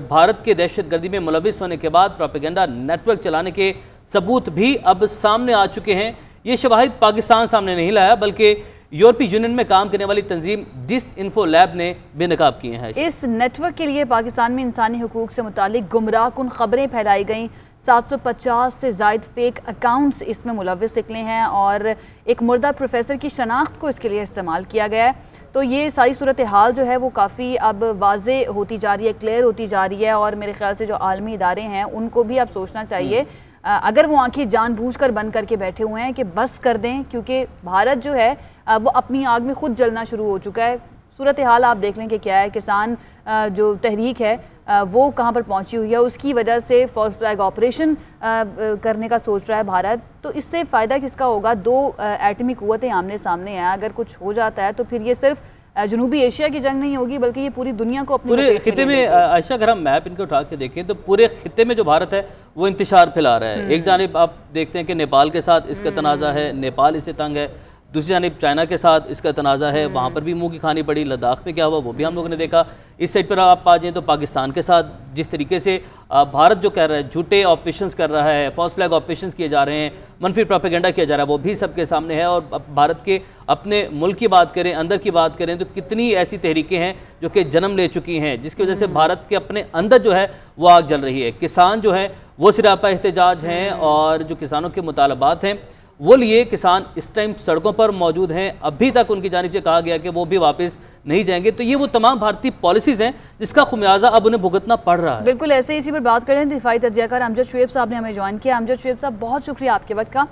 भारत के दहशतगर्दी में मुलविस होने के बाद प्रोपेगेंडा नेटवर्क चलाने के सबूत भी अब सामने आ चुके हैं। ये शवाहिद पाकिस्तान सामने नहीं लाया बल्कि यूरोपीय यूनियन में काम करने वाली तंजीम डिसइंफो लैब ने बेनकाब किए हैं। इस नेटवर्क के लिए पाकिस्तान में इंसानी हुकूक से मुतालिक गुमराह कुन खबरें फैलाई गईं। 750 से ज़ायद फेक अकाउंट्स इसमें मुलविस निकले हैं और एक मुर्दा प्रोफेसर की शनाख्त को इसके लिए इस्तेमाल किया गया है। तो ये सारी सूरत हाल जो है वो काफ़ी अब वाज़े होती जा रही है, क्लियर होती जा रही है और मेरे ख्याल से जो आलमी इदारे हैं उनको भी अब सोचना चाहिए, अगर वो आंखें जानबूझकर बंद करके बैठे हुए हैं कि बस कर दें, क्योंकि भारत जो है वो अपनी आग में खुद जलना शुरू हो चुका है। सूरत हाल आप देख लें कि क्या है, किसान जो तहरीक है वो कहाँ पर पहुँची हुई है, उसकी वजह से फॉल्स फ्लैग ऑपरेशन करने का सोच रहा है भारत। तो इससे फ़ायदा किसका होगा? दो एटमी क़ुव्वतें आमने सामने हैं, अगर कुछ हो जाता है तो फिर ये सिर्फ जनूबी एशिया की जंग नहीं होगी बल्कि ये पूरी दुनिया को अपने पूरे खिते में आयशा, अगर हम मैप इनके उठा के देखें तो पूरे खिते में जो भारत है वो इंतशार फैला रहा है। एक जानिब आप देखते हैं कि नेपाल के साथ इसका तनाज़ा है, नेपाल इससे तंग है, दूसरी जानिब चाइना के साथ इसका तनाज़ा है, वहाँ पर भी मुंह की खानी पड़ी। लद्दाख में क्या हुआ वो भी हम लोगों ने देखा। इस साइड पर आप आ जाएँ तो पाकिस्तान के साथ जिस तरीके से भारत जो कर रहा है, झूठे ऑपरेशंस कर रहा है, फॉल्स फ्लैग ऑपरेशंस किए जा रहे हैं, मनफी प्रोपेगेंडा किया जा रहा है, वो भी सबके सामने है। और भारत के अपने मुल्क की बात करें, अंदर की बात करें तो कितनी ऐसी तहरीकें हैं जो कि जन्म ले चुकी हैं, जिसकी वजह से भारत के अपने अंदर जो है वो आग जल रही है। किसान जो है वो सिरापा एहतजाज हैं और जो किसानों के मुतालबात हैं वो लिए किसान इस टाइम सड़कों पर मौजूद हैं। अभी तक उनकी जानिब से कहा गया कि वो भी वापस नहीं जाएंगे। तो ये वो तमाम भारतीय पॉलिसीज़ हैं जिसका खुमियाजा अब उन्हें भुगतना पड़ रहा है। बिल्कुल ऐसे ही इसी पर बात करें दिफाई तज्जियाकार अमजद शुएब साहब ने हमें ज्वाइन किया। अमजद शुएब साहब, बहुत शुक्रिया आपके वक्त का।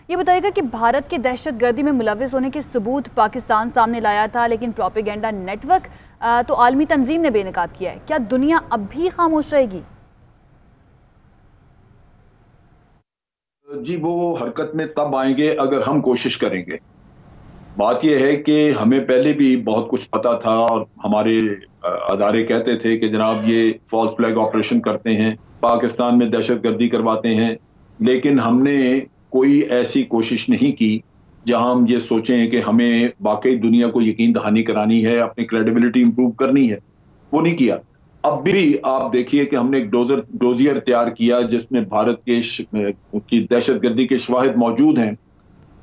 ये बताइएगा कि भारत के दहशतगर्दी में मुलविस होने के सबूत पाकिस्तान सामने लाया था, लेकिन प्रोपेगेंडा नेटवर्क तो आलमी तंजीम ने बेनकाब किया है। क्या दुनिया अब भी खामोश रहेगी? जी, वो हरकत में तब आएंगे अगर हम कोशिश करेंगे। बात यह है कि हमें पहले भी बहुत कुछ पता था और हमारे अदारे कहते थे कि जनाब ये फॉल्स फ्लैग ऑपरेशन करते हैं, पाकिस्तान में दहशतगर्दी करवाते हैं, लेकिन हमने कोई ऐसी कोशिश नहीं की जहां हम ये सोचें कि हमें वाकई दुनिया को यकीन दहानी करानी है, अपनी क्रेडिबिलिटी इंप्रूव करनी है। वो नहीं किया। अब भी आप देखिए कि हमने एक डोजियर तैयार किया जिसमें भारत के की दहशतगर्दी के शवाहिद मौजूद हैं,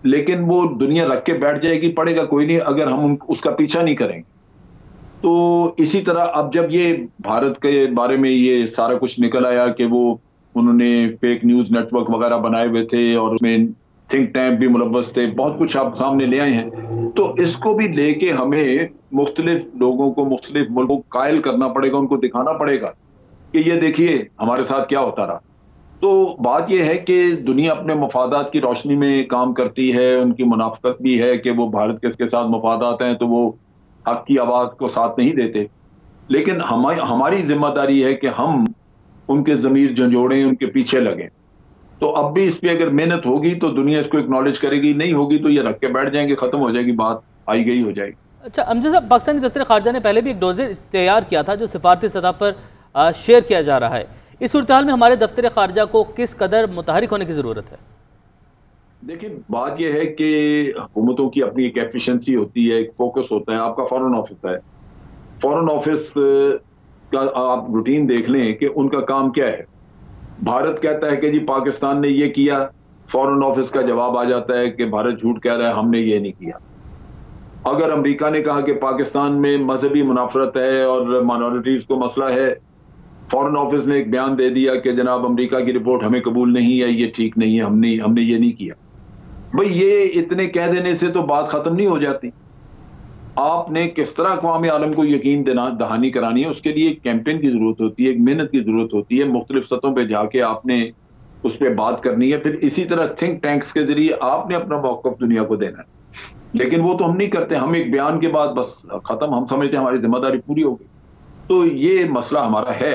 लेकिन वो दुनिया रख के बैठ जाएगी, पड़ेगा कोई नहीं अगर हम उसका पीछा नहीं करेंगे। तो इसी तरह अब जब ये भारत के बारे में ये सारा कुछ निकल आया कि वो उन्होंने फेक न्यूज नेटवर्क वगैरह बनाए हुए थे और उसमें थिंक टैंक भी मुलव्वस थे, बहुत कुछ आप सामने ले आए हैं, तो इसको भी लेके हमें मुख्तलिफ लोगों को, मुख्तलिफ मुल्कों को कायल करना पड़ेगा, उनको दिखाना पड़ेगा कि ये देखिए हमारे साथ क्या होता रहा। तो बात यह है कि दुनिया अपने मफादात की रोशनी में काम करती है, उनकी मुनाफकत भी है कि वो भारत के साथ मफादात हैं तो वो हक की आवाज़ को साथ नहीं देते, लेकिन हमारी जिम्मेदारी है कि हम उनके ज़मीर झंझोड़ें, उनके पीछे लगें। तो अब भी इस पर अगर मेहनत होगी तो दुनिया इसको एक्नॉलेज करेगी, नहीं होगी तो ये रख के बैठ जाएंगे, खत्म हो जाएगी, बात आई गई हो जाएगी। अच्छा अमजद साहब, पाकिस्तानी दफ्तर खारजा ने पहले भी एक डोजियर तैयार किया था जो सिफारती सतह पर शेयर किया जा रहा है। इस सूरत हाल में हमारे दफ्तर खारजा को किस कदर मुतहरिक होने की ज़रूरत है? देखिए, बात यह है कि हुकूमतों की अपनी एक एफिशिएंसी होती है, एक फोकस होता है। आपका फॉरेन ऑफिस है, फॉरेन ऑफिस का आप रूटीन देख लें कि उनका काम क्या है। भारत कहता है कि जी पाकिस्तान ने ये किया, फॉरेन ऑफिस का जवाब आ जाता है कि भारत झूठ कह रहा है, हमने ये नहीं किया। अगर अमेरिका ने कहा कि पाकिस्तान में मजहबी मुनाफरत है और माइनॉरिटीज को मसला है, फॉरेन ऑफिस ने एक बयान दे दिया कि जनाब अमेरिका की रिपोर्ट हमें कबूल नहीं है, ये ठीक नहीं है, हमने ये नहीं किया। भाई ये इतने कह देने से तो बात खत्म नहीं हो जाती। आपने किस तरह अक़वाम आलम को यकीन दहानी करानी है, उसके लिए एक कैंपेन की जरूरत होती है, एक मेहनत की जरूरत होती है। मुख्तलिफ सतहों पर जाके आपने उस पर बात करनी है, फिर इसी तरह थिंक टैंक्स के जरिए आपने अपना मौक़िफ़ दुनिया को देना है। लेकिन वो तो हम नहीं करते, हम एक बयान के बाद बस खत्म, हम समझते हमारी जिम्मेदारी पूरी हो गई। तो ये मसला हमारा है।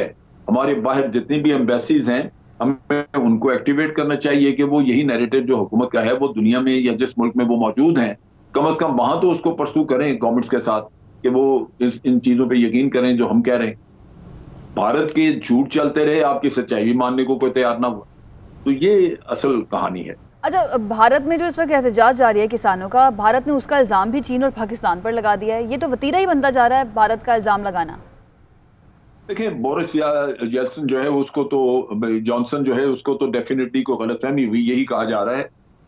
हमारे बाहर जितनी भी एम्बेसीज हैं, हमें उनको एक्टिवेट करना चाहिए कि वो यही नैरेटिव जो हुकूमत का है वो दुनिया में या जिस मुल्क में वो मौजूद हैं, कम से कम वहां तो उसको परसू करें गवर्नमेंट्स के साथ कि वो इन चीजों पे यकीन करें जो हम कह रहे हैं। भारत के झूठ चलते रहे, आपकी सच्चाई भी मानने को कोई तैयार ना हुआ, तो ये असल कहानी है। अच्छा, भारत में जो इस वक्त एहतजाज जारी है किसानों का, भारत ने उसका इल्ज़ाम भी चीन और पाकिस्तान पर लगा दिया है। ये तो वतीरा ही बनता जा रहा है भारत का इल्ज़ाम लगाना। देखिए, बोरिस या जेल्सन जो है उसको तो, जॉनसन जो है उसको तो डेफिनेटली को गलतफहमी हुई, यही कहा जा रहा है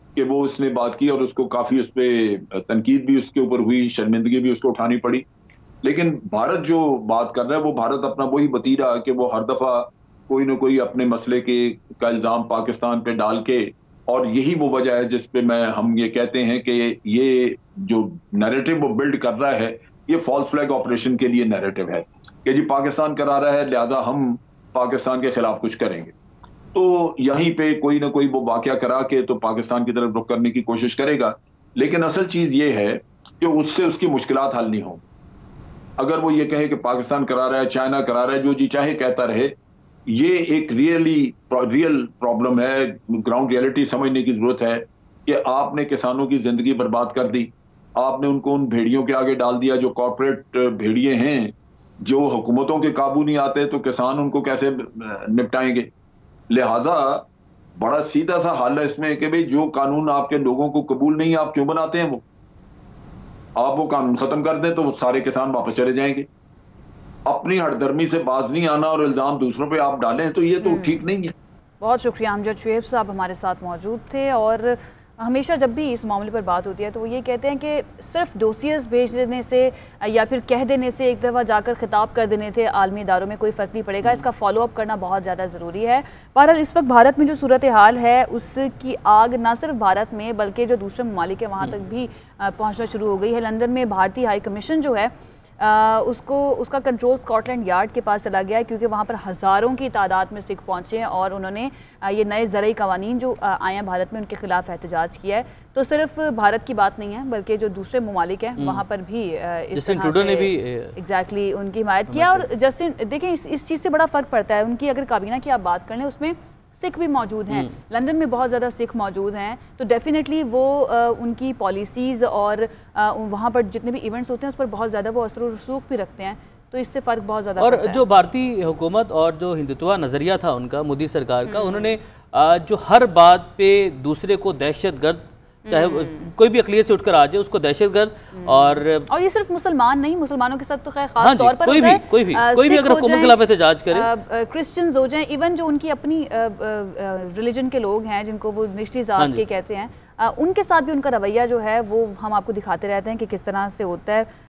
कि वो उसने बात की और उसको काफी उस पर तनकीद भी उसके ऊपर हुई, शर्मिंदगी भी उसको उठानी पड़ी। लेकिन भारत जो बात कर रहा है वो भारत अपना वही वतीरा कि वो हर दफा कोई ना कोई अपने मसले के का इल्जाम पाकिस्तान पे डाल के, और यही वो वजह है जिस पे हम ये कहते हैं कि ये जो नैरेटिव वो बिल्ड कर रहा है, ये फॉल्स फ्लैग ऑपरेशन के लिए नैरेटिव है कि जी पाकिस्तान करा रहा है लिहाजा हम पाकिस्तान के खिलाफ कुछ करेंगे। तो यहीं पे कोई ना कोई वो वाकया करा के तो पाकिस्तान की तरफ रुख करने की कोशिश करेगा। लेकिन असल चीज ये है कि उससे उसकी मुश्किलात हल नहीं होंगी। अगर वो ये कहे कि पाकिस्तान करा रहा है, चाइना करा रहा है, जो जी चाहे कहता रहे, ये एक रियल प्रॉब्लम है। ग्राउंड रियलिटी समझने की जरूरत है कि आपने किसानों की जिंदगी बर्बाद कर दी, आपने उनको उन भेड़ियों के आगे डाल दिया जो कॉर्पोरेट भेड़िए हैं, जो हुकूमतों के काबू नहीं आते, तो किसान उनको कैसे निपटाएंगे। लिहाजा बड़ा सीधा सा हल है इसमें कि भाई जो कानून आपके लोगों को कबूल नहीं, आप क्यों बनाते हैं? वो आप वो कानून खत्म कर दें तो वो सारे किसान वापस चले जाएंगे। अपनी हठधर्मी से बाज नहीं आना और इल्जाम दूसरों पे आप डालें तो ये तो ठीक नहीं है। बहुत शुक्रिया अमजद शुएब साहब हमारे साथ मौजूद थे। और हमेशा जब भी इस मामले पर बात होती है तो वो ये कहते हैं कि सिर्फ डोसियर्स भेज देने से या फिर कह देने से, एक दफ़ा जाकर खिताब कर देने से आलमी इदारों में कोई फ़र्क नहीं पड़ेगा, इसका फॉलो अप करना बहुत ज़्यादा ज़रूरी है। बहरहाल इस वक्त भारत में जो सूरत हाल है उसकी आग ना सिर्फ भारत में बल्कि जो दूसरे ममालिक है वहाँ तक भी पहुँचना शुरू हो गई है। लंदन में भारतीय हाई कमीशन जो है उसका कंट्रोल स्कॉटलैंड यार्ड के पास चला गया है, क्योंकि वहाँ पर हज़ारों की तादाद में सिख पहुँचे हैं और उन्होंने ये नए ज़रई कवानीन जो आए हैं भारत में उनके खिलाफ एहतजाज किया है। तो सिर्फ भारत की बात नहीं है बल्कि जो दूसरे ममालिक हैं वहाँ पर भी जस्टिन ट्रूडो ने भी एग्जैक्टली उनकी हिमायत किया। और जस्टिन देखें इस चीज़ से बड़ा फ़र्क पड़ता है। उनकी अगर काबीना की आप बात कर लें उसमें सिख भी मौजूद हैं, लंदन में बहुत ज़्यादा सिख मौजूद हैं, तो डेफिनेटली वो उनकी पॉलिसीज़ और वहाँ पर जितने भी इवेंट्स होते हैं उस पर बहुत ज़्यादा वो असर और रसूख भी रखते हैं। तो इससे फ़र्क बहुत ज़्यादा और जो भारतीय हुकूमत और जो हिंदुत्व नज़रिया था उनका, मोदी सरकार का, उन्होंने जो हर बात पे दूसरे को दहशतगर्द, चाहे कोई भी अक़लियत से उठकर आ जाए उसको दहशतगर्द, और ये सिर्फ मुसलमान नहीं, मुसलमानों के साथ तो खैर खास तौर पर कोई भी अगर हुकूमत के खिलाफ एहतजाज करे, क्रिश्चियंस हो जाएं, इवन जो उनकी अपनी रिलीजन के लोग हैं जिनको वो निचली जात के कहते हैं, उनके साथ भी उनका रवैया जो है वो हम आपको दिखाते रहते हैं कि किस तरह से होता है।